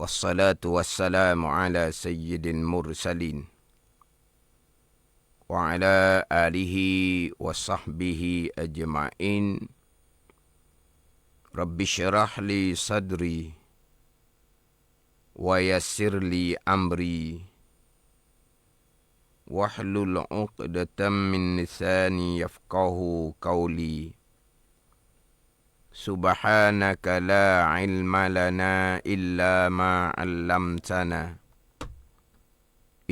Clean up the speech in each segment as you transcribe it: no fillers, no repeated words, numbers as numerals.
Wassalatu wassalamu ala sayyidil mursalin wa ala alihi wa sahbihi ajma'in. Rabbi syrah li sadri wa yassir li amri wahlul 'uqdatam min lisani yafqahu qawli. Subhanaka la ilma lana illa ma 'allamtana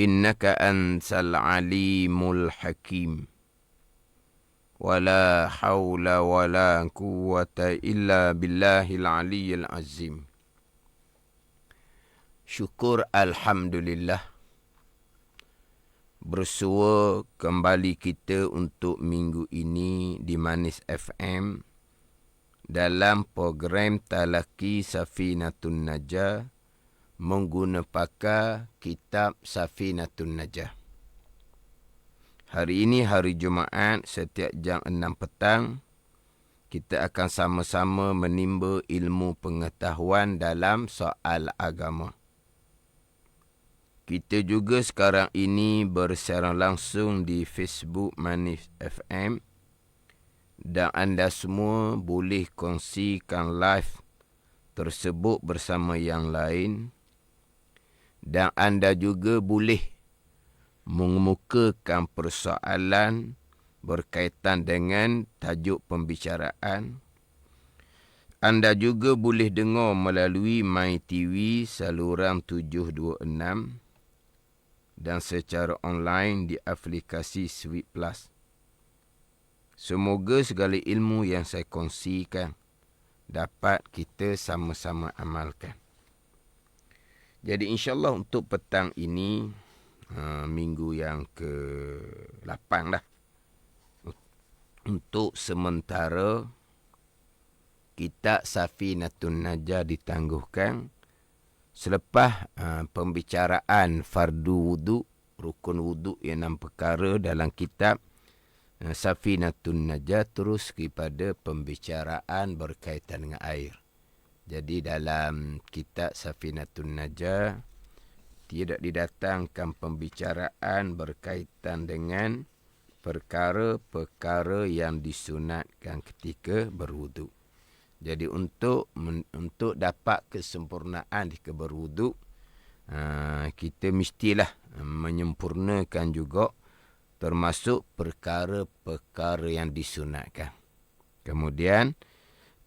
innaka antal alimul hakim. Wala hawla wala quwwata illa billahil aliyyil azim. Syukur alhamdulillah, bersua kembali kita untuk minggu ini di Manis FM dalam program Talaki Safinatun Najah menggunakan kitab Safinatun Najah. Hari ini hari Jumaat, setiap jam 6 petang kita akan sama-sama menimba ilmu pengetahuan dalam soal agama. Kita juga sekarang ini bersiaran langsung di Facebook Manis FM. Dan anda semua boleh kongsikan live tersebut bersama yang lain. Dan anda juga boleh mengemukakan persoalan berkaitan dengan tajuk pembicaraan. Anda juga boleh dengar melalui MyTV saluran 726 dan secara online di aplikasi Sweet Plus. Semoga segala ilmu yang saya kongsikan dapat kita sama-sama amalkan. Jadi insyaAllah untuk petang ini, minggu yang ke-8 dah. Untuk sementara, kitab Safinatun Najah ditangguhkan. Selepas pembicaraan fardu wudu, rukun wudu yang 6 perkara dalam kitab Safinatun Najah, terus kepada pembicaraan berkaitan dengan air. Jadi dalam kitab Safinatun Najah tidak didatangkan pembicaraan berkaitan dengan perkara-perkara yang disunatkan ketika berwudu. Jadi untuk dapat kesempurnaan ketika berwudu, kita mestilah menyempurnakan juga termasuk perkara-perkara yang disunatkan. Kemudian,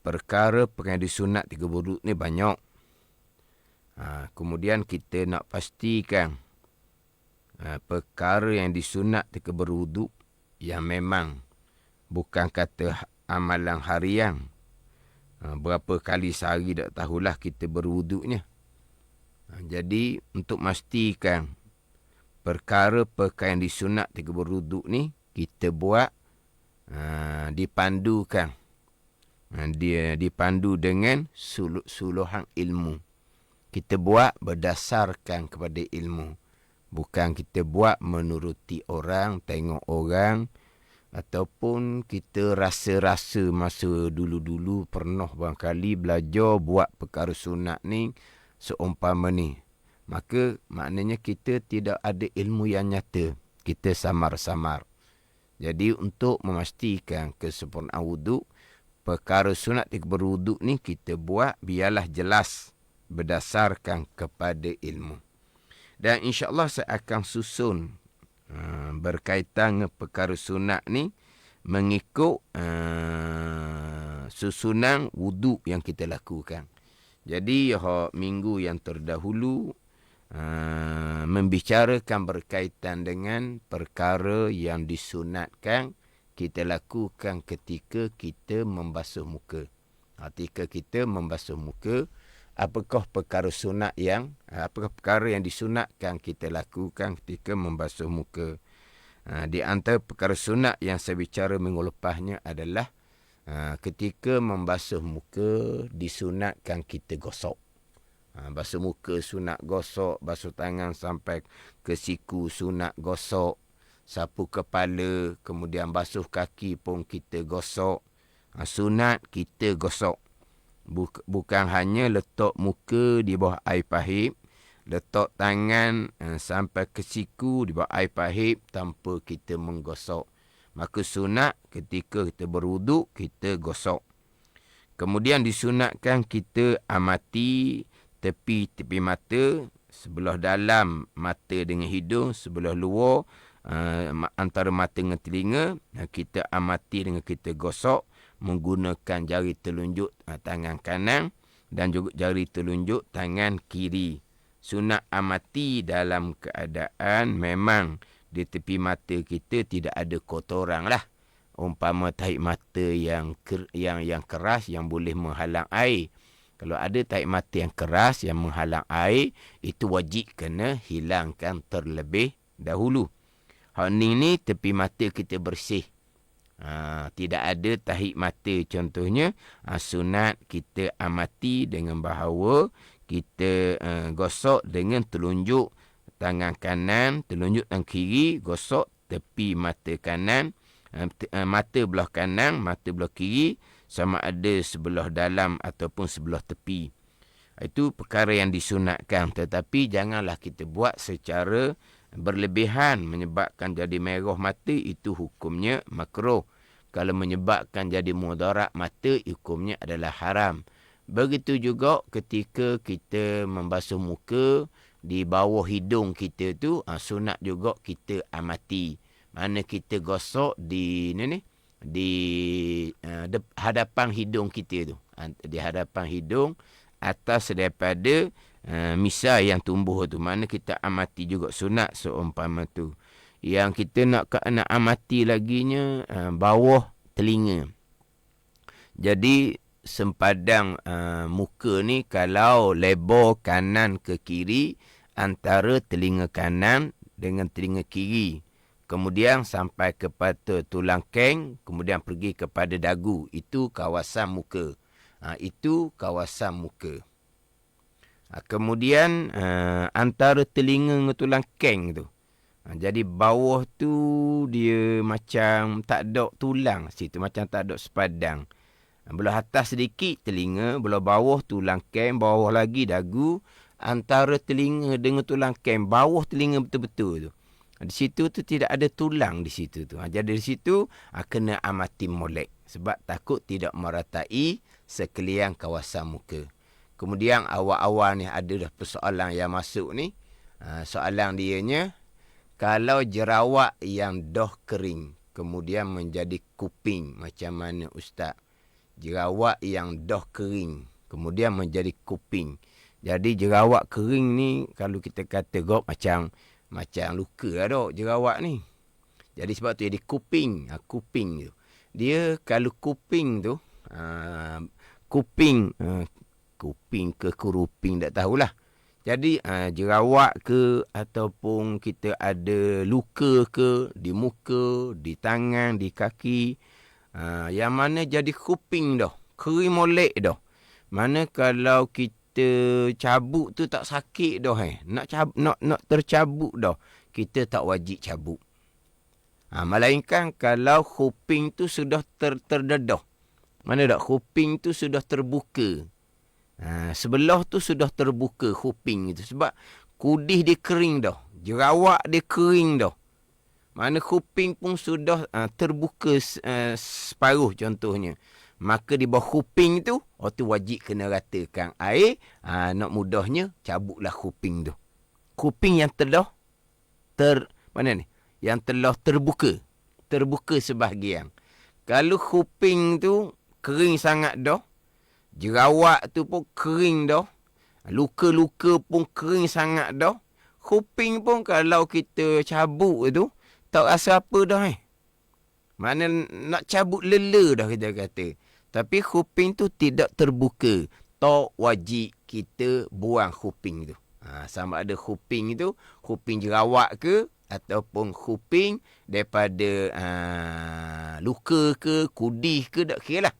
perkara-perkara yang disunat ketika berwudu ni banyak. Kemudian kita nak pastikan perkara yang disunat ketika berwudu yang memang bukan kata amalan harian. Berapa kali sehari tak tahulah kita berwuduknya. Jadi untuk memastikan perkara-perkara yang disunat ketika berwuduk ni kita buat dipandukan. Dia dipandu dengan suluhan ilmu. Kita buat berdasarkan kepada ilmu. Bukan kita buat menuruti orang, tengok orang, ataupun kita rasa-rasa masa dulu-dulu pernah barangkali belajar buat perkara sunat ni seumpama ni. Maka maknanya kita tidak ada ilmu yang nyata. Kita samar-samar. Jadi untuk memastikan kesempurnaan wudu, perkara sunat ketika berwudu ni kita buat biarlah jelas berdasarkan kepada ilmu. Dan insyaAllah saya akan susun berkaitan dengan perkara sunat ni mengikut susunan wudu yang kita lakukan. Jadi minggu yang terdahulu membicarakan berkaitan dengan perkara yang disunatkan kita lakukan ketika kita membasuh muka. Ketika kita membasuh muka, apakah perkara sunat apakah perkara yang disunatkan kita lakukan ketika membasuh muka. Di antara perkara sunat yang saya bicara minggu lepasnya adalah ketika membasuh muka disunatkan kita gosok. Basuh muka sunat gosok, basuh tangan sampai ke siku sunat gosok, sapu kepala, kemudian basuh kaki pun kita gosok. Sunat kita gosok. Bukan hanya letak muka di bawah air pahit, letak tangan sampai ke siku di bawah air pahit tanpa kita menggosok. Maka sunat ketika kita berwuduk, kita gosok. Kemudian disunatkan kita amati tepi-tepi mata, sebelah dalam mata dengan hidung, sebelah luar antara mata dengan telinga. Kita amati dengan kita gosok menggunakan jari telunjuk tangan kanan dan juga jari telunjuk tangan kiri. Sunat amati dalam keadaan memang di tepi mata kita tidak ada kotoran lah. Umpama tahi mata yang keras yang boleh menghalang air. Kalau ada tahi mata yang keras yang menghalang air, itu wajib kena hilangkan terlebih dahulu. Hal ni tepi mata kita bersih. Tidak ada tahi mata contohnya. Sunat kita amati dengan bahawa kita gosok dengan telunjuk tangan kanan, telunjuk tangan kiri, gosok tepi mata kanan, mata belah kanan, mata belah kiri, sama ada sebelah dalam ataupun sebelah tepi. Itu perkara yang disunatkan, tetapi janganlah kita buat secara berlebihan menyebabkan jadi merah mata, itu hukumnya makruh. Kalau menyebabkan jadi mudarat mata, hukumnya adalah haram. Begitu juga ketika kita membasuh muka, di bawah hidung kita tu sunat juga kita amati. Mana kita gosok di hadapan hidung kita tu. Di hadapan hidung atas daripada misai yang tumbuh tu. Mana kita amati juga sunat seumpama tu. Yang kita nak amati laginya bawah telinga. Jadi sempadan muka ni kalau lebar kanan ke kiri, antara telinga kanan dengan telinga kiri, kemudian sampai kepada tulang keng, kemudian pergi kepada dagu, itu kawasan muka. Itu kawasan muka. Kemudian antara telinga dengan tulang keng tu, jadi bawah tu dia macam tak ada tulang situ, macam tak ada sepadang. Belah atas sedikit telinga, belah bawah tulang kem, bawah lagi dagu, antara telinga dengan tulang kem, bawah telinga betul-betul tu. Di situ tu tidak ada tulang di situ tu. Jadi di situ kena amati molek sebab takut tidak meratai sekalian kawasan muka. Kemudian awal-awal ni ada dah persoalan yang masuk ni. Soalan dianya, kalau jerawat yang dah kering kemudian menjadi kuping, macam mana Ustaz? Jerawat yang dah kering kemudian menjadi kuping. Jadi jerawat kering ni kalau kita kata macam luka ada jerawat ni. Jadi sebab tu jadi kuping. Kuping tu. Dia kalau kuping tu kuping ke kuruping tak tahulah. Jadi jerawat ke ataupun kita ada luka ke di muka, di tangan, di kaki, yang mana jadi kuping dah, kering molek dah. Mana kalau kita cabut tu tak sakit dah nak tercabut dah, kita tak wajib cabut. Melainkan kalau kuping tu sudah terdedah. Mana tak kuping tu sudah terbuka. Sebelah tu sudah terbuka kuping itu. Sebab kudih dia kering dah. Jerawat dia kering dah. Mana kuping pun sudah terbuka separuh contohnya. Maka di bawah kuping tu, tu wajib kena ratakan air. Nak mudahnya, cabutlah kuping tu. Kuping yang telah yang telah terbuka. Terbuka sebahagian. Kalau kuping tu kering sangat dah, jerawat tu pun kering dah, luka-luka pun kering sangat dah, kuping pun kalau kita cabut tu, tak rasa apa dah Mana nak cabut lela dah kita kata. Tapi kuping tu tidak terbuka, tak wajib kita buang kuping tu. Sama ada kuping tu, kuping jerawat ke, ataupun kuping daripada luka ke, kudih ke, tak kira lah.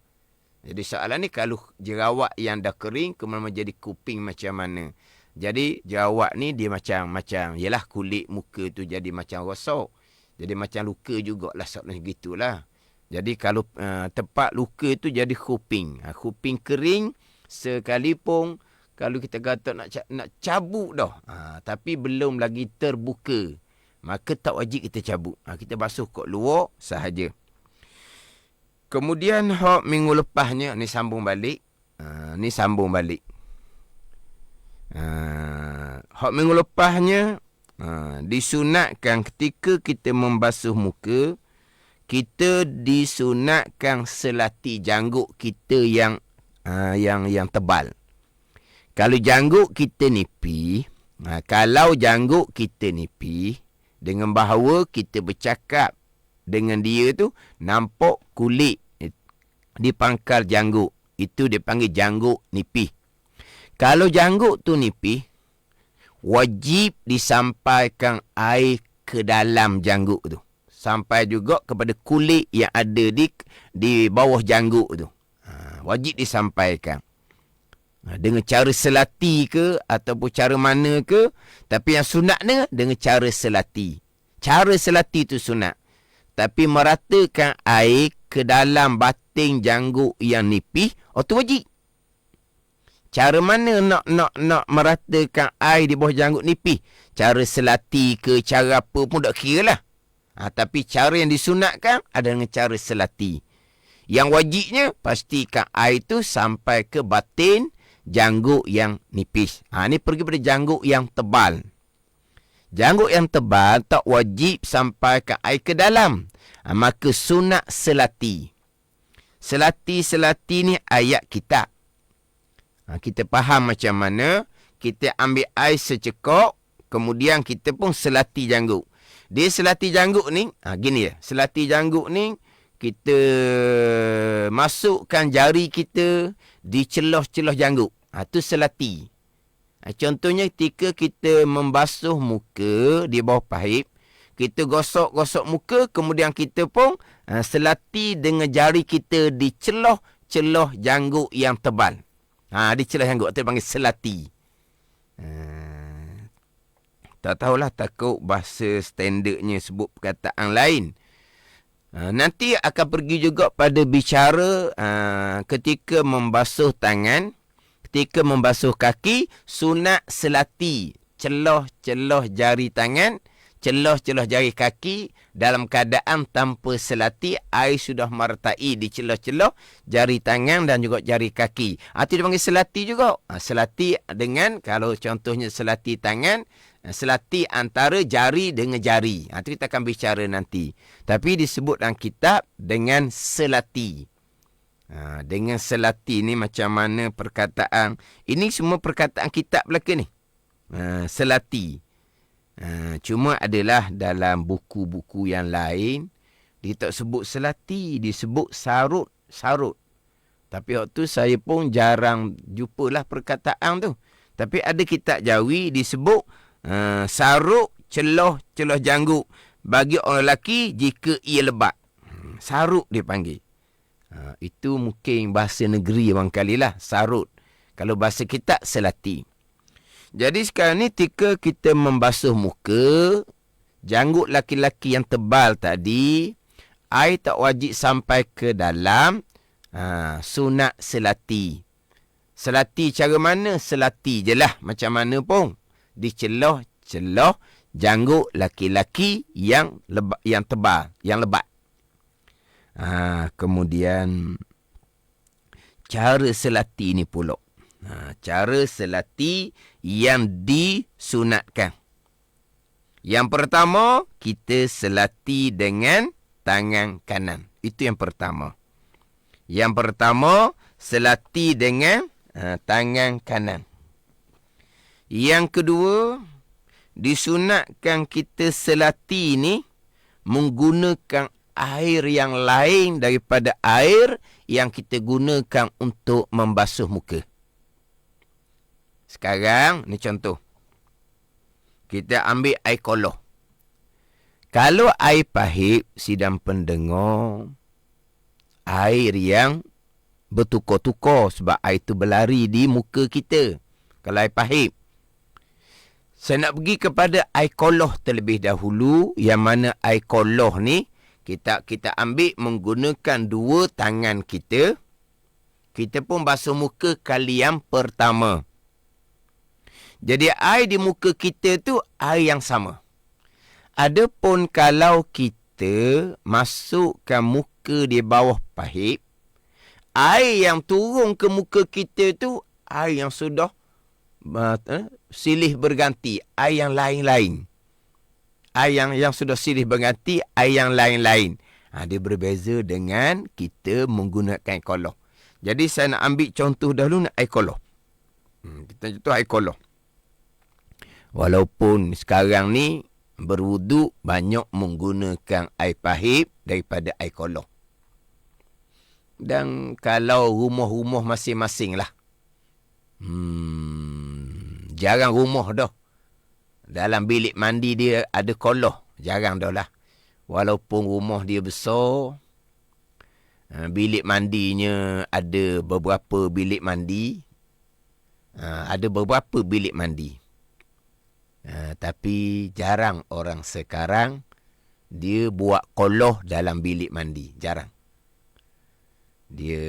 Jadi soalan ni, kalau jerawat yang dah kering kemudian menjadi kuping macam mana? Jadi jerawat ni dia macam yalah kulit muka tu jadi macam rosak. Jadi macam luka jugalah soalan gitulah. Jadi kalau tempat luka tu jadi kuping. Kuping kering sekalipun kalau kita kata nak cabut dah, tapi belum lagi terbuka, maka tak wajib kita cabut. Kita basuh kat luar sahaja. Kemudian minggu lepasnya, ni sambung balik. Minggu lepasnya, disunatkan ketika kita membasuh muka, kita disunatkan selati janggut kita yang tebal. Kalau janggut kita nipis, dengan bahawa kita bercakap dengan dia tu, nampak kulit di pangkal janggut. Itu dipanggil janggut nipis. Kalau janggut tu nipis, wajib disampaikan air ke dalam janggut tu. Sampai juga kepada kulit yang ada di bawah janggut tu. Wajib disampaikan. Dengan cara selati ke, ataupun cara mana ke. Tapi yang sunatnya dengan cara selati. Cara selati tu sunat. Tapi meratakan air ke dalam batin janggut yang nipis, tu wajib. Cara mana nak meratakan air di bawah janggut nipis? Cara selati ke, cara apa pun tak kira lah. Tapi cara yang disunatkan adalah dengan cara selati. Yang wajibnya, pastikan air tu sampai ke batin janggut yang nipis. Ni pergi pada janggut yang tebal. Janggut yang tebal tak wajib sampai ke air ke dalam. Maka sunat selati. Selati ni ayat kitab. Kita faham macam mana. Kita ambil air secekok, kemudian kita pun selati janggut. Dia selati janggut ni, gini ya. Selati janggut ni, kita masukkan jari kita di celah-celah janggut. Itu selati. Contohnya ketika kita membasuh muka di bawah pahit, kita gosok-gosok muka, kemudian kita pun selati dengan jari kita di celah-celah janggut yang tebal. Di celah janggut, itu dipanggil selati. Tak tahulah, takut bahasa standardnya sebut perkataan lain. Nanti akan pergi juga pada bicara ketika membasuh tangan, ketika membasuh kaki, sunat selati celah-celah jari tangan, celah-celah jari kaki dalam keadaan tanpa selati, air sudah mertai di celah-celah jari tangan dan juga jari kaki. Itu dipanggil selati juga. Selati dengan, kalau contohnya selati tangan, selati antara jari dengan jari. Itu kita akan bicara nanti. Tapi disebut dalam kitab dengan selati. Dengan selati ni macam mana perkataan. Ini semua perkataan kitab belaka ni. Selati. Cuma adalah dalam buku-buku yang lain, dia tak sebut selati, disebut sarut. Tapi waktu saya pun jarang jumpalah perkataan tu. Tapi ada kitab Jawi disebut sarut celah janggut bagi orang lelaki jika ia lebat. Sarut dia panggil. Itu mungkin bahasa negeri barangkali lah, sarut. Kalau bahasa kitab, selati. Jadi sekarang ni ketika kita membasuh muka, janggut laki-laki yang tebal tadi, air tak wajib sampai ke dalam, sunat selati. Selati cara mana? Selati je lah, macam mana pun. Di celah-celah janggut laki-laki yang tebal, yang lebat. Kemudian cara selati ni pula. Cara selati yang disunatkan. Yang pertama, kita selati dengan tangan kanan. Itu yang pertama. Yang pertama, selati dengan tangan kanan. Yang kedua, disunatkan kita selati ni menggunakan air yang lain daripada air yang kita gunakan untuk membasuh muka. Sekarang, ni contoh. Kita ambil air koloh. Kalau air pahit, sidang pendengar, air yang bertukar-tukar sebab air tu berlari di muka kita. Kalau air pahit. Saya nak pergi kepada air koloh terlebih dahulu, yang mana air koloh ni, kita ambil menggunakan dua tangan kita. kita pun basuh muka kali yang pertama. Jadi air di muka kita tu air yang sama. Adapun kalau kita masukkan muka di bawah pahit, air yang turun ke muka kita tu air yang sudah silih berganti, air yang lain-lain. Air yang sudah silih berganti, air yang lain-lain. Dia berbeza dengan kita menggunakan koloh. Jadi saya nak ambil contoh dahulu air koloh. Kita contoh air koloh. Walaupun sekarang ni berwuduk banyak menggunakan air pahit daripada air koloh. Dan kalau rumah-rumah masing-masing lah. Jarang rumah dah. Dalam bilik mandi dia ada koloh. Jarang dah lah. Walaupun rumah dia besar, bilik mandinya ada beberapa bilik mandi. Ada beberapa bilik mandi. Tapi jarang orang sekarang dia buat koloh dalam bilik mandi. Jarang. Dia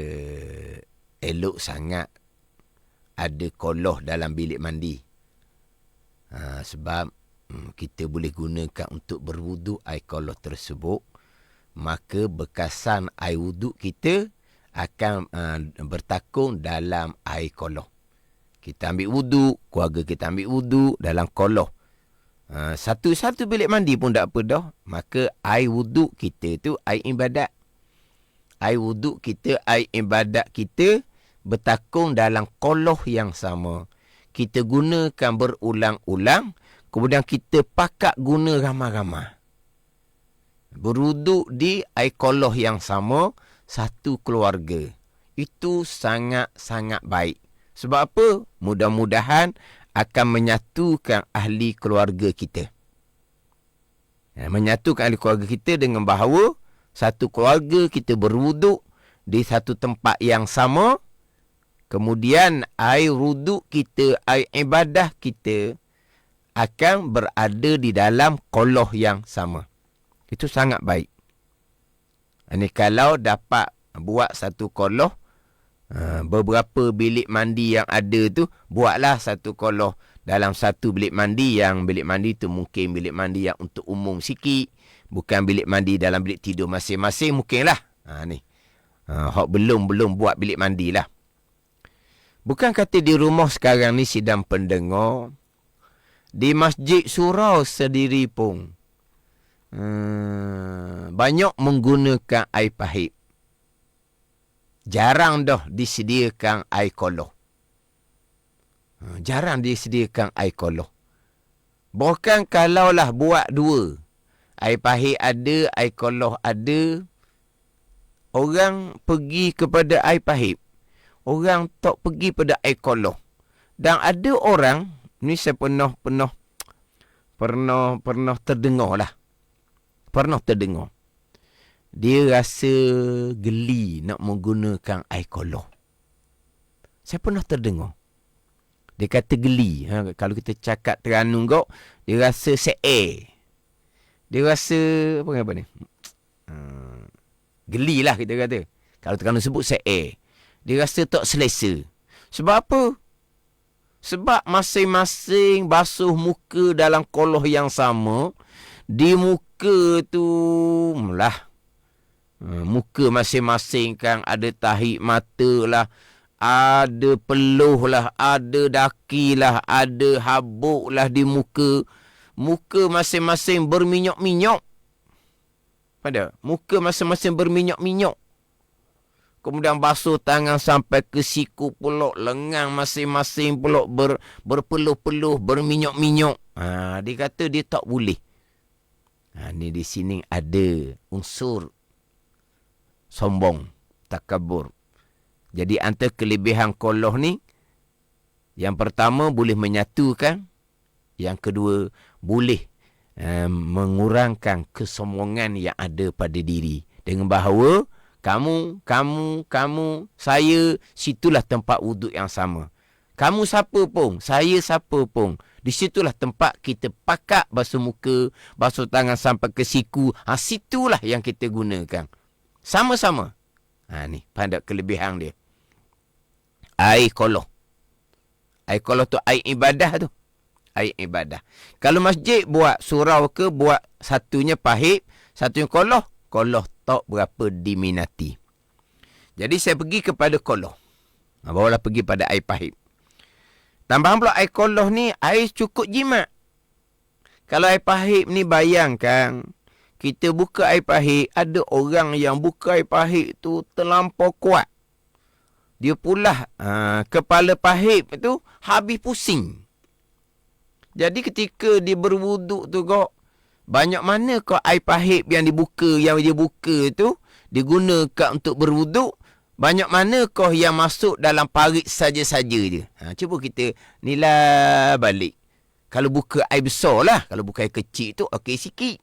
elok sangat ada koloh dalam bilik mandi. Sebab kita boleh gunakan untuk berwuduk air koloh tersebut, maka bekasan air wuduk kita akan bertakung dalam air koloh. Kita ambil wuduk, keluarga kita ambil wuduk dalam koloh. Satu-satu bilik mandi pun tak apa dah. Maka air wuduk kita tu air ibadat. Air wuduk kita, air ibadat kita bertakung dalam koloh yang sama. Kita gunakan berulang-ulang, kemudian kita pakat guna ramai-ramai. Berwuduk di air koloh yang sama, satu keluarga. Itu sangat-sangat baik. Sebab apa? Mudah-mudahan akan menyatukan ahli keluarga kita. Menyatukan ahli keluarga kita dengan bahawa satu keluarga kita berwuduk di satu tempat yang sama. Kemudian air wuduk kita, air ibadah kita akan berada di dalam koloh yang sama. Itu sangat baik. Ini kalau dapat buat satu koloh, beberapa bilik mandi yang ada tu, buatlah satu koloh dalam satu bilik mandi. Yang bilik mandi tu mungkin bilik mandi yang untuk umum sikit. Bukan bilik mandi dalam bilik tidur masing-masing, mungkinlah. Ni. Hak belum buat bilik mandi lah. Bukan kata di rumah sekarang ni sidang pendengar, di masjid surau sendiri pun banyak menggunakan air pahit. Jarang dah disediakan air koloh. Jarang disediakan air koloh. Bahkan kalaulah buat dua, air pahit ada, air koloh ada, orang pergi kepada air pahit. Orang tak pergi pada air koloh. Dan ada orang, ni saya pernah terdengar lah. Pernah terdengar. Dia rasa geli nak menggunakan air koloh. Saya pernah terdengar. Dia kata geli. Kalau kita cakap Terengganu kau, dia rasa se-air. Dia rasa, apa ni? Geli lah kita kata. Kalau Terengganu sebut se-air. Dia rasa tak selesa. Sebab apa? Sebab masing-masing basuh muka dalam koloh yang sama. Di muka tu lah. Muka masing-masing kan ada tahi mata lah. Ada peluh lah. Ada daki lah. Ada habuk lah di muka. Muka masing-masing berminyak-minyak. Pada? Muka masing-masing berminyak-minyak. Kemudian basuh tangan sampai ke siku pulak. Lengan masing-masing pulak berpeluh-peluh, berminyak-minyak. Dia kata dia tak boleh. Ni di sini ada unsur sombong, takabur. Jadi antara kelebihan koloh ni, yang pertama boleh menyatukan. Yang kedua, boleh mengurangkan kesombongan yang ada pada diri. Dengan bahawa kamu, saya, situlah tempat wuduk yang sama. Kamu siapa pun, saya siapa pun. Di situlah tempat kita pakat basuh muka, basuh tangan sampai ke siku. Situlah yang kita gunakan. Sama-sama. Ni, pandai kelebihan dia. air koloh. Air koloh tu air ibadah tu. Air ibadah. Kalau masjid buat surau ke, buat satunya pahit, satunya koloh, koloh tak berapa diminati. Jadi saya pergi kepada koloh. Barulah pergi pada air pahit. Tambahan pula air koloh ni, air cukup jimat. Kalau air pahit ni bayangkan, kita buka air pahit, ada orang yang buka air pahit tu terlampau kuat. Dia pula kepala pahit tu habis pusing. Jadi ketika dia berwuduk tu kok, banyak mana kau air pahit yang dibuka, yang dia buka tu, digunakan untuk berwuduk, banyak mana kau yang masuk dalam parit saja-saja je. Cuba kita nilai balik. Kalau buka air besar lah. Kalau buka air kecil tu, okey sikit.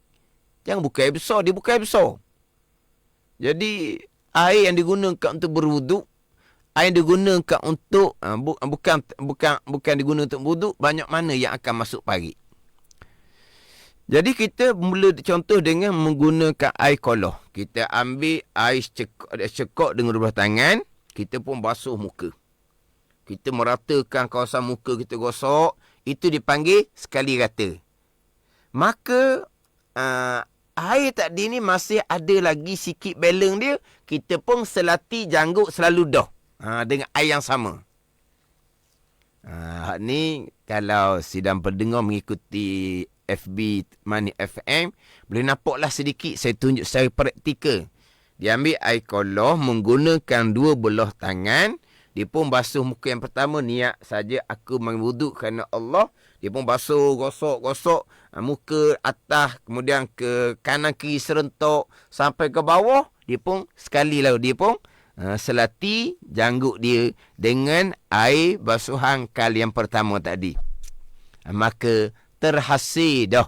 Jangan buka air besar, dia buka air besar. Jadi, air yang digunakan untuk berwuduk, air yang digunakan untuk, bukan digunakan untuk berwuduk, banyak mana yang akan masuk parit. Jadi, kita mula contoh dengan menggunakan air koloh. Kita ambil air cekok dengan dua tangan, kita pun basuh muka. Kita meratakan kawasan muka kita gosok, itu dipanggil sekali rata. Maka, air tadi ni masih ada lagi sikit beleng dia, kita pun selati janggut selalu dah. Dengan air yang sama. Ni kalau sidang pendengar mengikuti FB Money FM, boleh nampaklah sedikit saya tunjuk secara praktikal. Dia ambil air koloh menggunakan dua belah tangan. Dia pun basuh muka yang pertama, niat saja aku mengwuduk kerana Allah. Dia pun basuh, gosok muka atas, kemudian ke kanan kiri serentak sampai ke bawah. Dia pun sekali lah, dia pun selati janggut dia dengan air basuhan kali yang pertama tadi. Maka terhasil dah.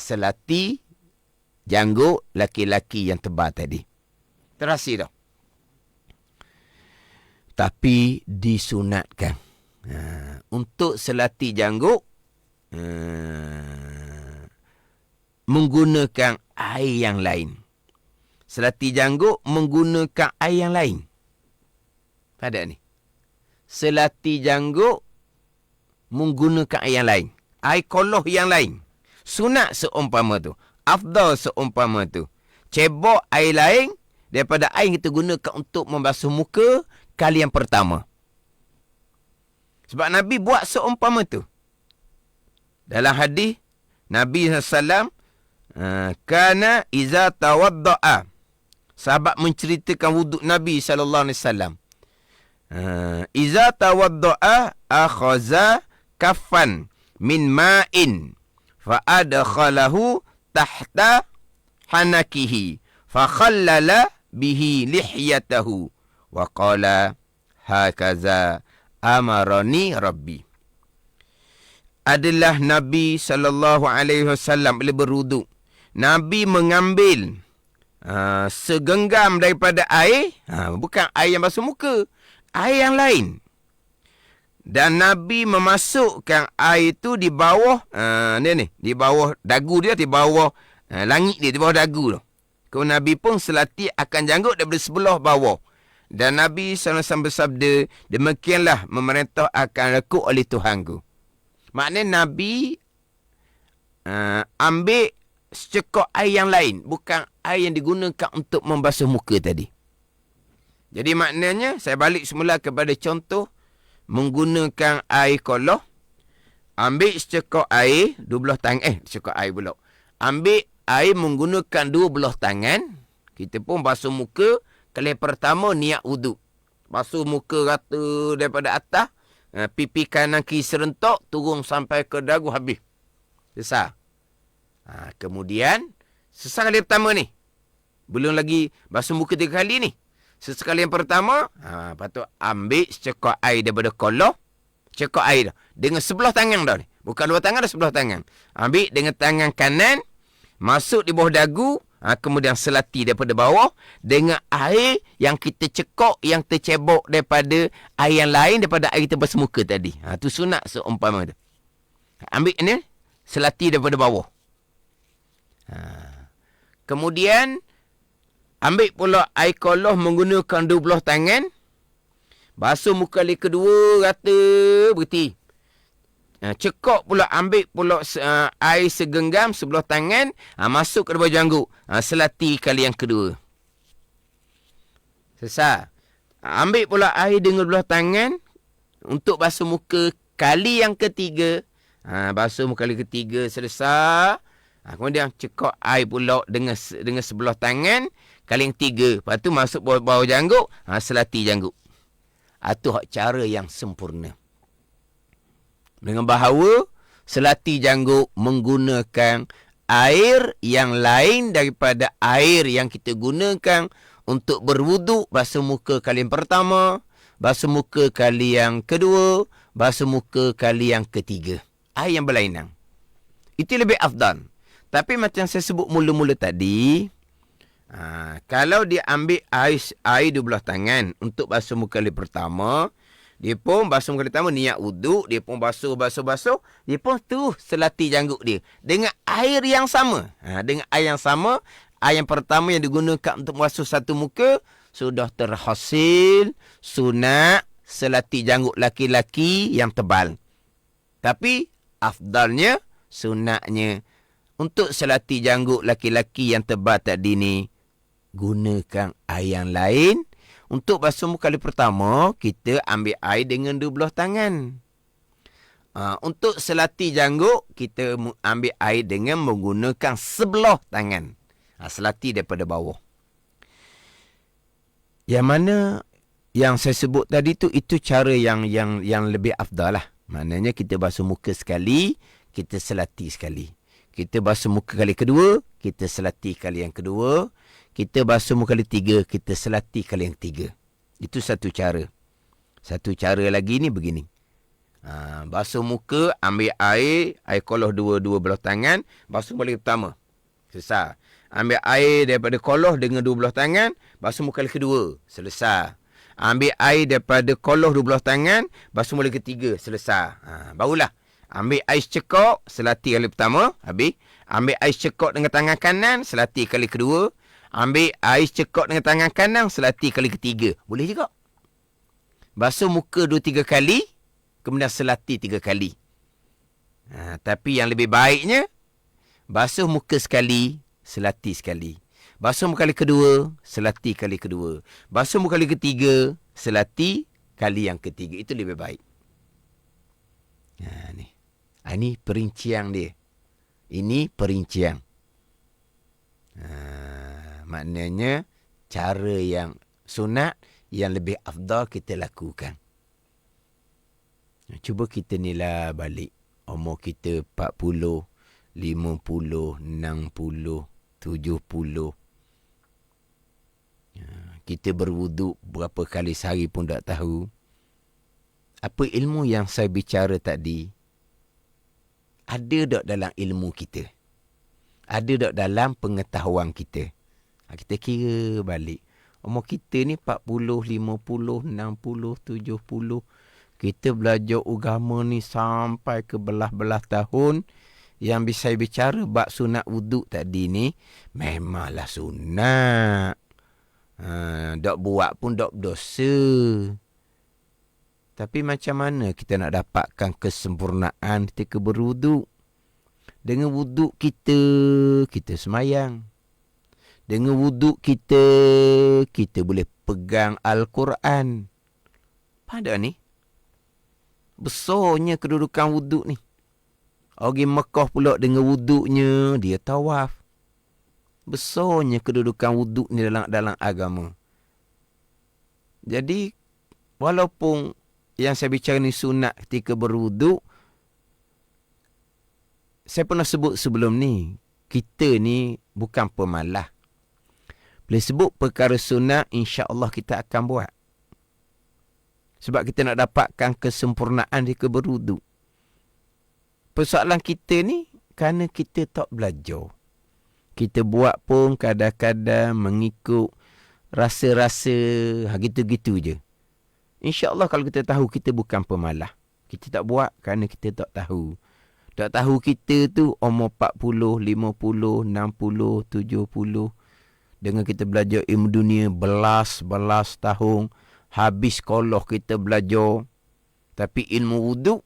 Selati janggut laki-laki yang tebal tadi. Terhasil dah. Tapi disunatkan. Untuk selati janggut, menggunakan air yang lain. Selati janggut menggunakan air yang lain. Ada ni. Selati janggut menggunakan air yang lain. Air koloh yang lain. Sunat seumpama tu. Afdal seumpama tu. Cebok air lain daripada air yang kita gunakan untuk membasuh muka kali yang pertama. Sebab Nabi buat seumpama tu. Dalam hadis Nabi SAW, kana iza tawadda'a. Sahabat menceritakan wuduk Nabi SAW. Iza tawadda'a akhaza kaffan min ma'in fa'adkhalahu tahta hanakihi fakhallala bihi lihyatahu wa qala hakaza amarani rabbi. Adalah Nabi SAW bila berwuduk, Nabi mengambil segenggam daripada air, bukan air yang basuh muka, air yang lain. Dan Nabi memasukkan air itu di bawah di bawah dagu dia, di bawah langit dia, di bawah dagu tu. Kemudian Nabi pun selati akan janggut daripada sebelah bawah. Dan Nabi SAW bersabda, demikianlah memerintah akan lekuk oleh Tuhanku. Maknanya Nabi ambil secekok air yang lain, bukan air yang digunakan untuk membasuh muka tadi. Jadi maknanya, saya balik semula kepada contoh, menggunakan air koloh, ambil secekok air, dua belah tangan, secekok air pula. Ambil air menggunakan dua belah tangan, kita pun basuh muka, kali pertama niat wuduk. Basuh muka rata daripada atas, pipi kanan kiri serentak, turun sampai ke dagu habis. Selesai. Kemudian, sekali pertama ni, belum lagi basuh muka 3 kali ni. Sesekali yang pertama, patut ambil secekok air daripada koloh, secekok air dah, dengan sebelah tangan dah ni. Bukan dua tangan dah, sebelah tangan. Ambil dengan tangan kanan, masuk di bawah dagu, kemudian selati daripada bawah, dengan air yang kita cekok, yang tercebok daripada air yang lain, daripada air kita basuh muka tadi. Tu sunat seumpama tu. Ambil ni, selati daripada bawah. Kemudian, Ambil pula air koloh menggunakan 12 tangan. Basuh muka kali kedua, rata berhenti. Cekok pula, ambil pula air segenggam sebelah tangan, masuk ke dalam janggut. Selati kali yang kedua. Selesai. Ambil pula air dengan belah tangan untuk basuh muka kali yang ketiga. Basuh muka kali ketiga, selesai. Kemudian cekok air pula dengan sebelah tangan kali yang tiga. Lepas tu masuk bawah janggut, selati janggut. Itu cara yang sempurna. Dengan bahawa selati janggut menggunakan air yang lain daripada air yang kita gunakan untuk berwuduk, basuh muka kali yang pertama, basuh muka kali yang kedua, basuh muka kali yang ketiga. Air yang berlainan. Itu lebih afdal. Tapi macam saya sebut mula-mula tadi, kalau dia ambil air 12 tangan untuk basuh muka kali pertama, dia pun basuh muka kali pertama niat wuduk, dia pun basuh, dia pun tu selati janggut dia. Dengan air yang sama. Dengan air yang sama, air yang pertama yang digunakan untuk basuh satu muka, sudah terhasil sunat selati janggut laki-laki yang tebal. Tapi afdalnya, sunatnya, untuk selati janggut laki-laki yang tebal tadi ni, gunakan air yang lain. Untuk basuh muka kali pertama, kita ambil air dengan 12 tangan. Untuk selati janggut, kita ambil air dengan menggunakan sebelah tangan. Selati daripada bawah. Yang mana yang saya sebut tadi tu, itu cara yang lebih afdal lah. Maknanya kita basuh muka sekali, kita selati sekali. Kita basuh muka kali kedua, kita selati kali yang kedua. Kita basuh muka kali tiga, kita selati kali yang tiga. Itu satu cara. Satu cara lagi ni begini. Basuh muka, ambil air koloh dua belah tangan, basuh kali pertama. Selesai. Ambil air daripada koloh dengan 12 tangan, basuh muka kali kedua. Selesai. Ambil air daripada koloh 12 tangan, basuh kali ketiga. Selesai. Barulah. Ambil air secekok, selati kali pertama, habis. Ambil air secekok dengan tangan kanan, selati kali kedua. Ambil air cekok dengan tangan kanan, selati kali ketiga. Boleh juga. Basuh muka 2-3 kali, kemudian selati 3 kali. Tapi yang lebih baiknya, basuh muka sekali, selati sekali. Basuh muka kali kedua, selati kali kedua. Basuh muka kali ketiga, selati kali yang ketiga. Itu lebih baik. Ini perincian dia. Ini perincian. Maknanya cara yang sunat yang lebih afdal kita lakukan. Cuba kita nilai balik. Umur kita 40, 50, 60, 70. Kita berwuduk berapa kali sehari pun tak tahu. Apa ilmu yang saya bicara tadi, ada tak dalam ilmu kita? Ada tak dalam pengetahuan kita? Kita kira balik. Umur kita ni 40, 50, 60, 70. Kita belajar agama ni sampai ke belah-belah tahun. Yang bisa bicara bab sunat wuduk tadi ni, memanglah sunat. Dok buat pun dok dosa. Tapi macam mana kita nak dapatkan kesempurnaan ketika berwuduk? Dengan wuduk kita semayang. Dengan wuduk kita boleh pegang Al-Quran. Pada ni, besarnya kedudukan wuduk ni. Orang Mekah pula dengan wuduknya, dia tawaf. Besarnya kedudukan wuduk ni dalam agama. Jadi, walaupun yang saya bicara ni sunat ketika berwuduk, saya pernah sebut sebelum ni, kita ni bukan pemalas. Boleh sebut perkara sunat, insya-Allah kita akan buat. Sebab kita nak dapatkan kesempurnaan di berwuduk. Persoalan kita ni, kerana kita tak belajar. Kita buat pun kadang-kadang mengikut rasa-rasa gitu-gitu je. InsyaAllah kalau kita tahu kita bukan pemalas. Kita tak buat kerana kita tak tahu. Tak tahu kita tu umur 40, 50, 60, 70. Dengan kita belajar ilmu dunia belas tahun. Habis sekolah kita belajar. Tapi ilmu wuduk.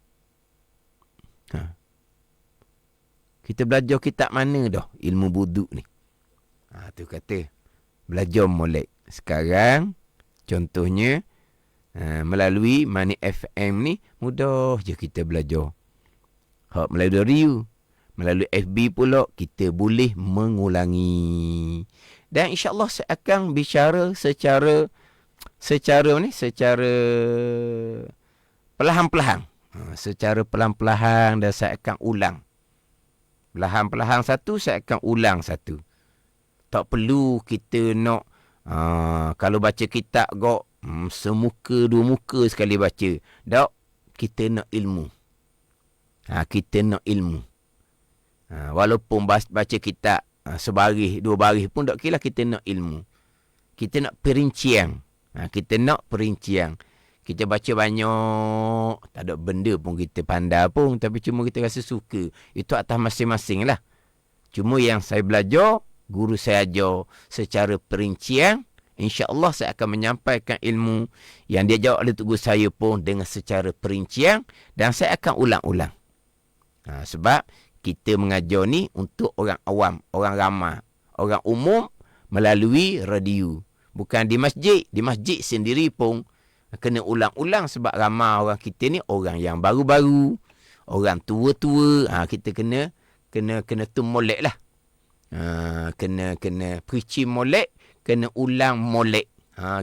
Kita belajar kitab mana dah ilmu wuduk ni. Tu kata. Belajar molek. Sekarang. Contohnya. Melalui Money FM ni. Mudah je kita belajar. Melalui Riu. Melalui FB pula. Kita boleh mengulangi. Dan insyaAllah saya akan bicara secara perlahan-perlahan. Secara perlahan-perlahan dan saya akan ulang. Perlahan-perlahan satu, saya akan ulang satu. Tak perlu kita nak, kalau baca kitab kok, semuka, dua muka sekali baca. Tak, kita nak ilmu. Kita nak ilmu. Walaupun baca kitab, sebaris, dua baris pun tak kira kita nak ilmu. Kita nak perincian. Kita nak perincian. Kita baca banyak. Tak ada benda pun kita pandai pun. Tapi cuma kita rasa suka. Itu atas masing-masing lah. Cuma yang saya belajar, guru saya ajar secara perincian. InsyaAllah saya akan menyampaikan ilmu yang dia jawab oleh guru saya pun dengan secara perincian. Dan saya akan ulang-ulang. Sebab kita mengajar ni untuk orang awam, orang ramai, orang umum melalui radio. Bukan di masjid. Di masjid sendiri pun kena ulang-ulang sebab ramai orang kita ni orang yang baru-baru, orang tua-tua. Kita kena tu molek lah. Kena preaching molek, kena ulang molek.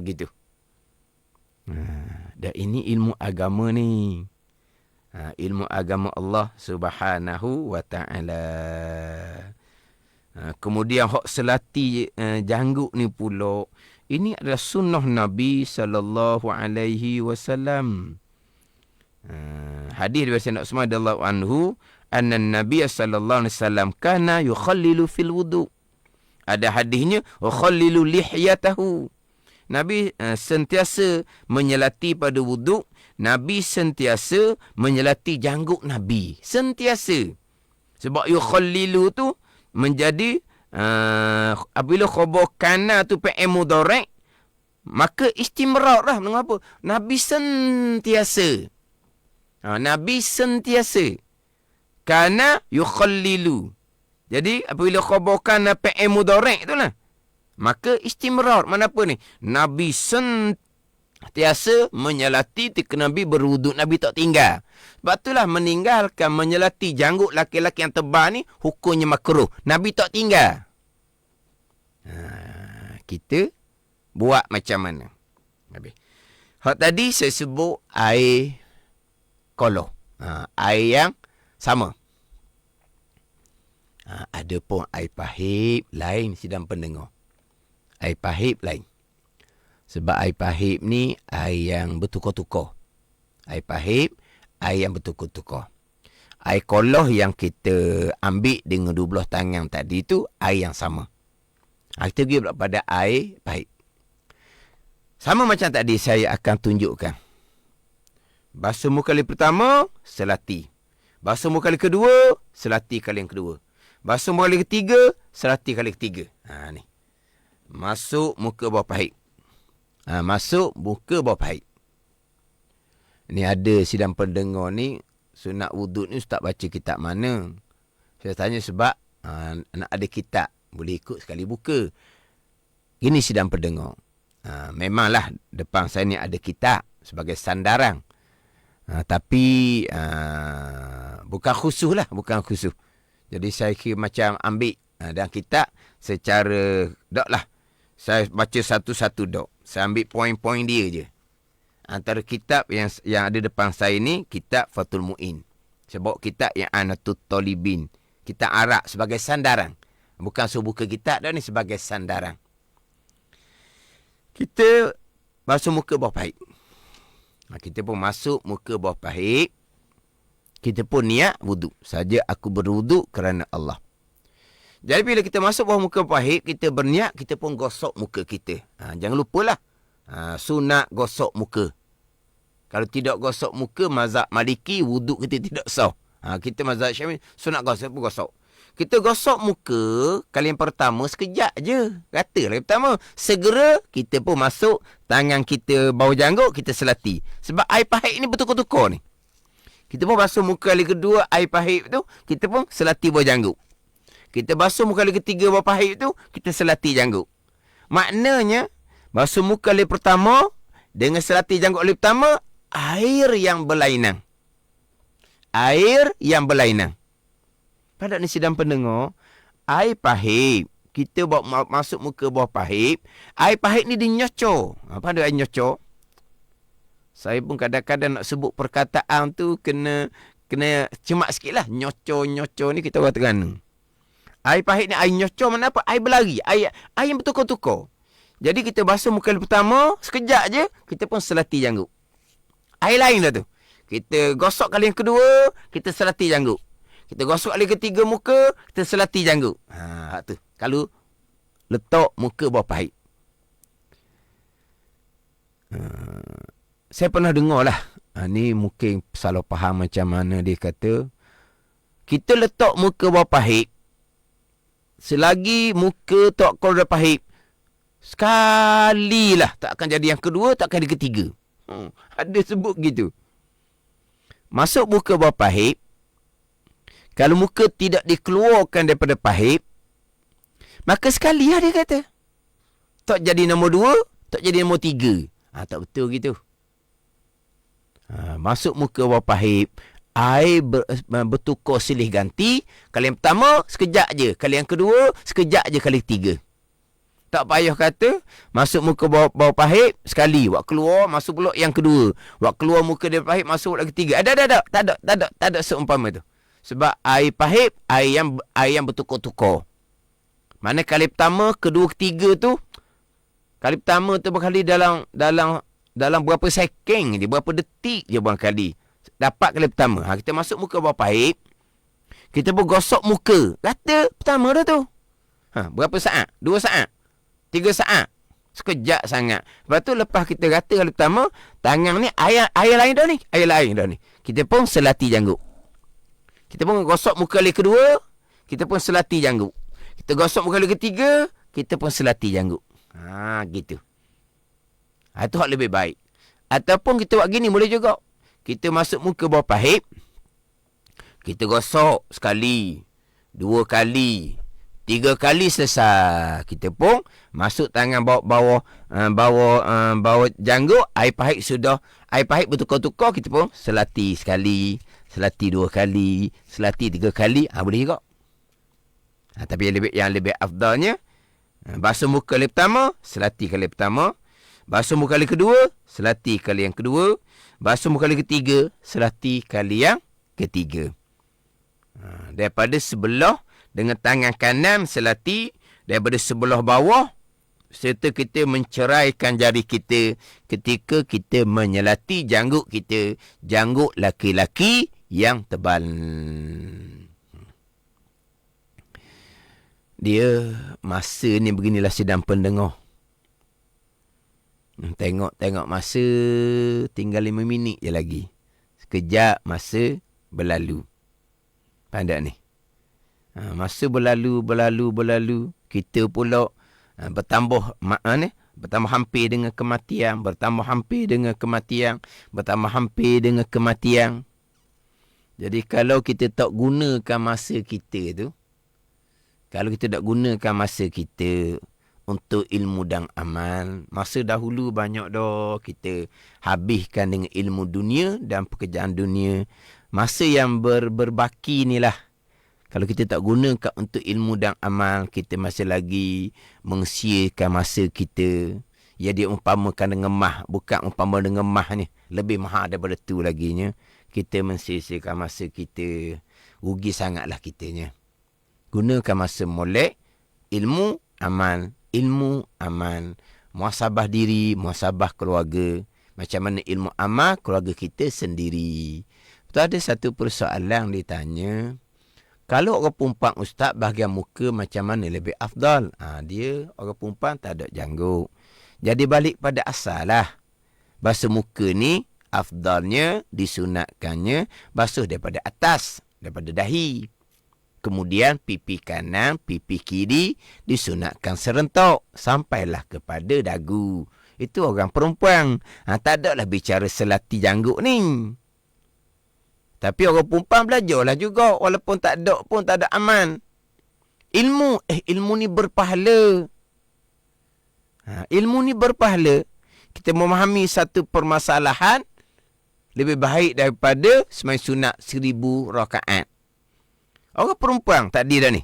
Gitu. Dan ini ilmu agama ni. Ilmu agama Allah Subhanahu wa ta'ala. Kemudian hak selati janggut ni pula. Ini adalah sunnah Nabi sallallahu alaihi wasallam. Hadis dari Sayyidina Utsman radhiyallahu anhu, anna Nabi sallallahu alaihi wasallam kana yukhallilu fil wudu. Ada hadisnya, wa khallilu lihyatahu. Nabi sentiasa menyelati pada wuduk. Nabi sentiasa menyelati janggut Nabi. Sentiasa. Sebab yukhallilu tu menjadi apabila khabar kana tu fi'il mudhari', maka istimrar lah. Mengapa? Nabi sentiasa. Nabi sentiasa. Kana yukhallilu. Jadi apabila khabar kana fi'il mudhari' tu lah, maka istimrar. Mana apa ni? Nabi sentiasa menyelati ketika Nabi berwuduk. Nabi tak tinggal. Sebab itulah meninggalkan menyelati janggut laki-laki yang tebal ni hukumnya makruh. Nabi tak tinggal. Kita buat macam mana? Habis. Hak tadi saya sebut air koloh. Air yang sama. Ada pun air pahit lain sidang pendengar. Air pahit lain. Sebab air pahit ni air yang bertukar-tukar. Air pahit, air yang bertukar-tukar. Air koloh yang kita ambil dengan 12 tangan tadi tu air yang sama. Kita pergi pada air pahit. Sama macam tadi saya akan tunjukkan. Basuh muka kali pertama, selati. Basuh muka kali kedua, selati kali yang kedua. Basuh muka kali ketiga, selati kali ketiga. Ni. Masuk muka bawah pahit. Masuk muka bawah pahit. Ni ada sidang pendengar ni, sunat wuduk ni ustaz baca kitab mana? Saya tanya sebab nak ada kitab. Boleh ikut sekali buka. Ini sidang pendengar. Memanglah depan saya ni ada kitab sebagai sandaran. Tapi bukan khusus lah. Bukan khusus. Jadi saya kira macam ambil dan kitab secara dok lah. Saya baca satu-satu dok. Saya ambil poin-poin dia je. Antara kitab yang ada depan saya ni, kitab Fathul Mu'in. Saya bawa kitab yang Anatul Talibin. Kitab Arab sebagai sandaran. Bukan suruh buka kitab dah ni sebagai sandaran. Kita basuh muka bawah pahit. Kita pun masuk muka bawah pahit. Kita pun niat wuduk. Saja aku berwuduk kerana Allah. Jadi bila kita masuk bawah muka pahit, kita berniat, kita pun gosok muka kita. Jangan lupalah. Sunat gosok muka. Kalau tidak gosok muka, mazhab Maliki, wuduk kita tidak sah. Kita mazhab Syafi'i, sunat gosok pun gosok. Kita gosok muka kali yang pertama sekejap je. Katalah yang pertama. Segera kita pun masuk tangan kita bawah janggut, kita selati. Sebab air pahit ni bertukar-tukar ni. Kita pun basuh muka kali kedua, air pahit tu, kita pun selati bawah janggut. Kita basuh muka kali ketiga bawah pahit tu, kita selati janggut. Maknanya, basuh muka kali pertama, dengan selati janggut kali pertama, air yang berlainan. Air yang berlainan. Pada ni sidang pendengar, air pahit, kita bawa masuk muka bawah pahit, air pahit ni dia nyocor. Apa ada air nyocor? Saya pun kadang-kadang nak sebut perkataan tu kena cemak sikit lah. Nyocor ni kita orang Terengganu. Air pahit ni air nyocor mana apa? Air berlari. Air yang bertukar-tukar. Jadi kita basuh muka pertama, sekejap je, kita pun selati janggut. Air lain dah tu. Kita gosok kali yang kedua, kita selati janggut. Kita gosok kali ketiga muka, kita selati janggut. Tu. Kalau letak muka bawah pahit. Saya pernah dengar lah. Ni mungkin salah faham macam mana dia kata. Kita letak muka bawah pahit. Selagi muka tak keluar pahit. Sekali lah. Tak akan jadi yang kedua, tak akan jadi ketiga. Ada sebut gitu. Masuk muka bawah pahit. Kalau muka tidak dikeluarkan daripada pahit, maka sekali lah dia kata. Tak jadi nombor 2, tak jadi nombor 3. Tak betul gitu. Masuk muka bawah pahit, air bertukar silih ganti. Kali yang pertama, sekejap je. Kali yang kedua, sekejap je kali ketiga. Tak payah kata, masuk muka bawah pahit, sekali. Wak keluar, masuk pula yang kedua. Wak keluar muka dia pahit, masuk pula ketiga. Tak ada seumpama tu. Sebab air pahit, air yang bertukar-tukar. Mana kali pertama, kedua, ketiga tu, kali pertama tu berkali dalam berapa second je, berapa detik je barangkali. Dapat kali pertama. Kita masuk muka bawah pahit, kita pun gosok muka. Kata pertama dah tu. Berapa saat? 2 saat? 3 saat? Sekejap sangat. Lepas tu lepas kita rata kali pertama, tangan ni air lain dah ni. Air lain dah ni. Kita pun selati janggut. Kita pun gosok muka kali kedua, kita pun selati janggut. Kita gosok muka kali ketiga, kita pun selati janggut. Gitu. Itu hak lebih baik. Ataupun kita buat gini boleh juga. Kita masuk muka bawah pahit, kita gosok sekali, 2 kali, 3 kali selesai. Kita pun masuk tangan bawah janggut, air pahit sudah. Air pahit bertukar-tukar, kita pun selati sekali, selati 2 kali, selati 3 kali. Boleh juga. Tapi yang lebih afdalnya, basuh muka kali pertama, selati kali pertama. Basuh muka kali kedua, selati kali yang kedua. Basuh muka kali ketiga, selati kali yang ketiga. Daripada sebelah dengan tangan kanan selati, daripada sebelah bawah, serta kita menceraikan jari kita ketika kita menyelati janggut kita. Janggut laki-laki yang tebal. Dia masa ni beginilah sidang pendengar. Tengok masa tinggal 5 minit je lagi. Sekejap masa berlalu. Pandai ni. Masa berlalu. Kita pula bertambah hampir dengan kematian. Bertambah hampir dengan kematian. Jadi kalau kita tak gunakan masa kita tu, kalau kita tak gunakan masa kita untuk ilmu dan amal, masa dahulu banyak dah kita habiskan dengan ilmu dunia dan pekerjaan dunia. Masa yang berbaki ni lah, kalau kita tak gunakan untuk ilmu dan amal, kita masih lagi mengsia-siakan masa kita. Ya, dia umpamakan dengan mah, bukan umpama dengan mah ni, lebih mahal daripada tu lagi nya. Kita mensia-siakan masa kita, rugi sangatlah kitanya. Gunakan masa molek, ilmu, amal. Ilmu, amal. Muhasabah diri, muhasabah keluarga. Macam mana ilmu amal keluarga kita sendiri. Betul, ada satu persoalan ditanya. Kalau orang perempuan ustaz, bahagian muka macam mana lebih afdal? Dia orang perempuan tak ada janggut. Jadi balik pada asal lah. Basuh muka ni afdalnya, disunatkannya basuh daripada atas, daripada dahi. Kemudian pipi kanan, pipi kiri disunatkan serentak sampailah kepada dagu. Itu orang perempuan. Tak ada lah bicara selati janggut ni. Tapi orang perempuan belajarlah juga. Walaupun tak ada pun tak ada aman. Ilmu ni berpahala. Ilmu ni berpahala. Kita memahami satu permasalahan lebih baik daripada sembahyang sunat 1000 rakaat. Orang perempuan tadi dah ni.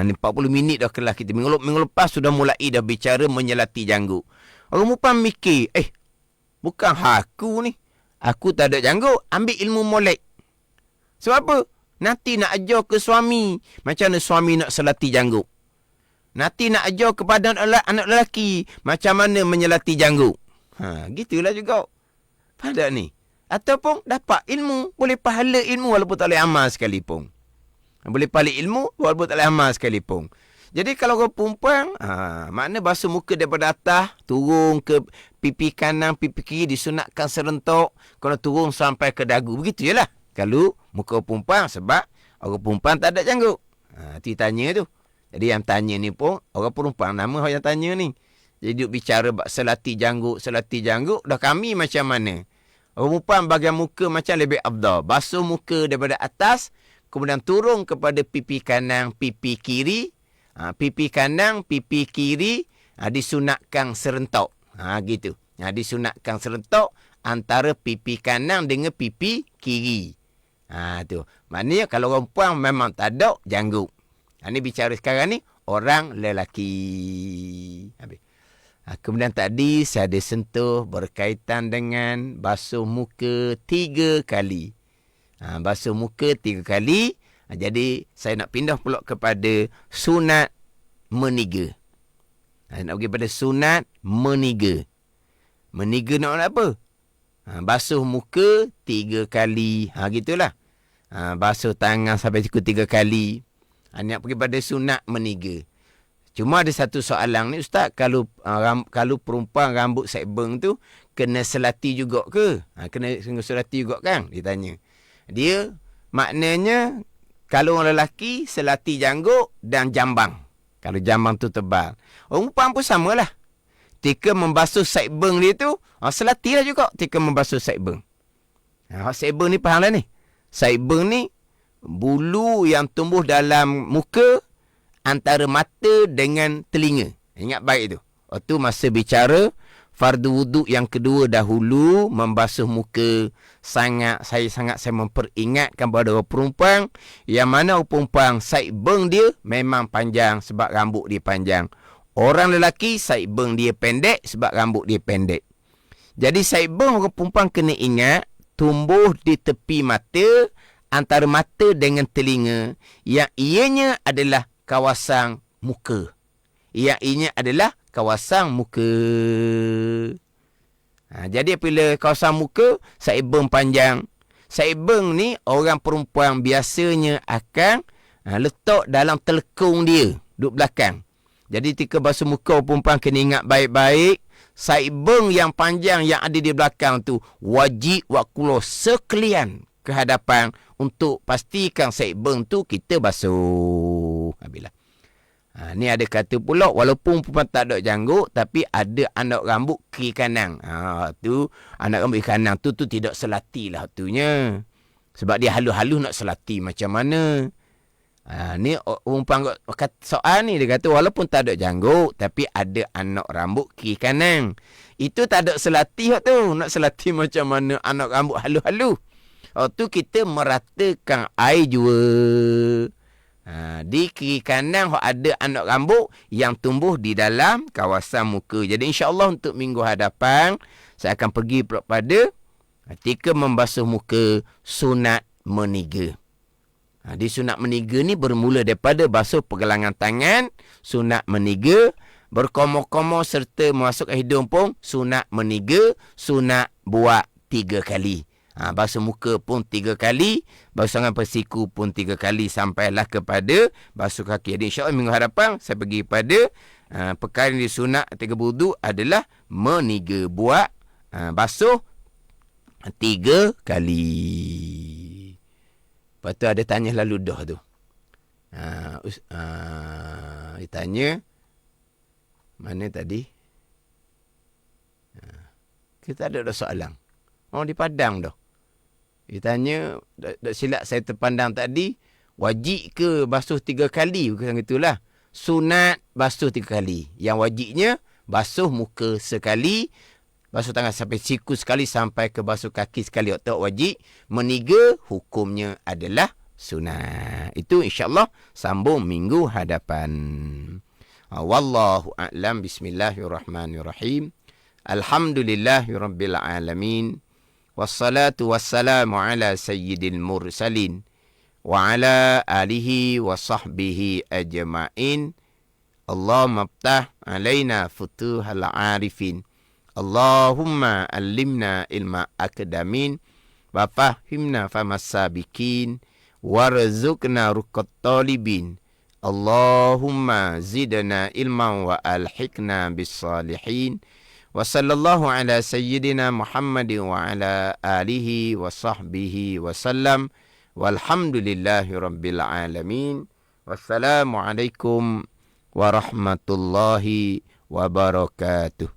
Ni 40 minit dah kelas kita. Minggu lepas sudah mulai dah bicara menyelati janggut. Orang perempuan mikir, bukan aku ni. Aku tak ada janggut, ambil ilmu molek. Sebab apa? Nanti nak ajar ke suami. Macam mana suami nak selati janggut. Nanti nak ajar kepada anak lelaki. Macam mana menyelati janggut. Gitulah juga. Pada ni. Ataupun dapat ilmu. Boleh pahala ilmu walaupun tak boleh amal sekalipun. Boleh pahala ilmu walaupun tak boleh amal sekalipun. Jadi kalau orang perempuan, makna basuh muka daripada atas, turun ke pipi kanan, pipi kiri, disunatkan serentak. Kalau turun sampai ke dagu. Begitu je lah. Kalau muka perempuan, sebab orang perempuan tak ada janggut. Itu tanya tu. Jadi yang tanya ni pun, orang perempuan nama yang tanya ni. Jadi duk bicara selati janggut, dah kami macam mana? Orang perempuan bahagian muka macam lebih afdal. Basuh muka daripada atas, kemudian turun kepada pipi kanan, pipi kiri. Pipi kanan, pipi kiri disunatkan serentak. Gitu. Disunatkan serentak antara pipi kanan dengan pipi kiri. Tu. Maknanya kalau orang perempuan memang tak ada janggut. Ini bicara sekarang ni orang lelaki. Habis. Kemudian tadi saya ada sentuh berkaitan dengan basuh muka 3 kali. Basuh muka 3 kali. Jadi saya nak pindah pula kepada sunat meniga. Nak pergi pada sunat meniga. Meniga nak apa? Basuh muka 3 kali. Gitulah. Basuh tangan sampai cukup 3 kali. Nak pergi pada sunat meniga. Cuma ada satu soalan ni, Ustaz. Kalau perempuan rambut sideburn tu, kena selati juga ke? Kena selati juga kan? Dia tanya. Dia maknanya, kalau orang lelaki, selati janggut dan jambang. Kalau jambang tu tebal. Orang perempuan pun samalah. Tika membasuh sideburn dia tu, selatilah juga tika membasuh sideburn. Sideburn ni faham lah ni. Sideburn ni, bulu yang tumbuh dalam muka antara mata dengan telinga. Ingat baik tu. Waktu masa bicara fardu wuduk yang kedua dahulu membasuh muka, saya memperingatkan kepada orang perempuan yang mana orang perempuan sideburn dia memang panjang sebab rambut dia panjang. Orang lelaki sideburn dia pendek sebab rambut dia pendek. Jadi sideburn orang perempuan kena ingat tumbuh di tepi mata antara mata dengan telinga yang ianya adalah kawasan muka. Yang ianya adalah kawasan muka. Jadi bila kawasan muka, sideburn panjang. Sideburn ni orang perempuan biasanya akan letak dalam telekung dia, duduk belakang. Jadi ketika basuh muka perempuan kena ingat baik-baik, sideburn yang panjang yang ada di belakang tu wajib wakulah sekalian ke hadapan untuk pastikan sideburn tu kita basuh. Habislah. Ni ada kata pula walaupun perempuan tak ada janggut tapi ada anak rambut kiri kanan. Tu anak rambut kiri kanan tu tidak selati lah tunya. Sebab dia halus-halus nak selati macam mana. Ni perempuan soal ni dia kata walaupun tak ada janggut tapi ada anak rambut kiri kanan. Itu tak ada selati tu. Nak selati macam mana anak rambut halus-halus. Tu kita meratakan air jua. Di kiri kanan ada anak rambut yang tumbuh di dalam kawasan muka. Jadi insya-Allah untuk minggu hadapan saya akan pergi pada ketika membasuh muka sunat meniga. Di sunat meniga ni bermula daripada basuh pergelangan tangan, sunat meniga, berkomor-komor serta masuk ke hidung pun sunat meniga, sunat buat 3 kali. Basuh muka pun 3 kali, basuh tangan persiku pun 3 kali sampailah kepada basuh kaki. Jadi insya-Allah minggu hadapan saya pergi pada perkara yang disunat 3 wudu adalah meniga, buat basuh 3 kali. Lepas tu ada tanya lalu dah tu. Dia tanya, mana tadi? Kita ada soalan. Di Padang dah. Dia tanya, tak silap saya terpandang tadi, wajib ke basuh 3 kali? Bukan itulah. Sunat basuh 3 kali. Yang wajibnya, basuh muka sekali, basuh tangan sampai siku sekali, sampai ke basuh kaki sekali. Waktu wajib. Meniga, hukumnya adalah sunat. Itu insyaAllah sambung minggu hadapan. Wallahu a'lam. Bismillahirrahmanirrahim. Alhamdulillahirabbil alamin. Wassalatu wassalamu ala sayyidil mursalin wa ala alihi wa sahbihi ajma'in. Allahumma aftah alaina futuhal arifin. Allahumma allimna ilma akdamin wa fahimna famas sabikin warzuqna ruqat talibin. Allahumma zidna ilman wa alhiqna bis salihin. Wa sallallahu ala sayyidina Muhammadin wa ala alihi wa sahbihi wa sallam. Walhamdulillahi rabbil alamin. Wassalamualaikum warahmatullahi wabarakatuh.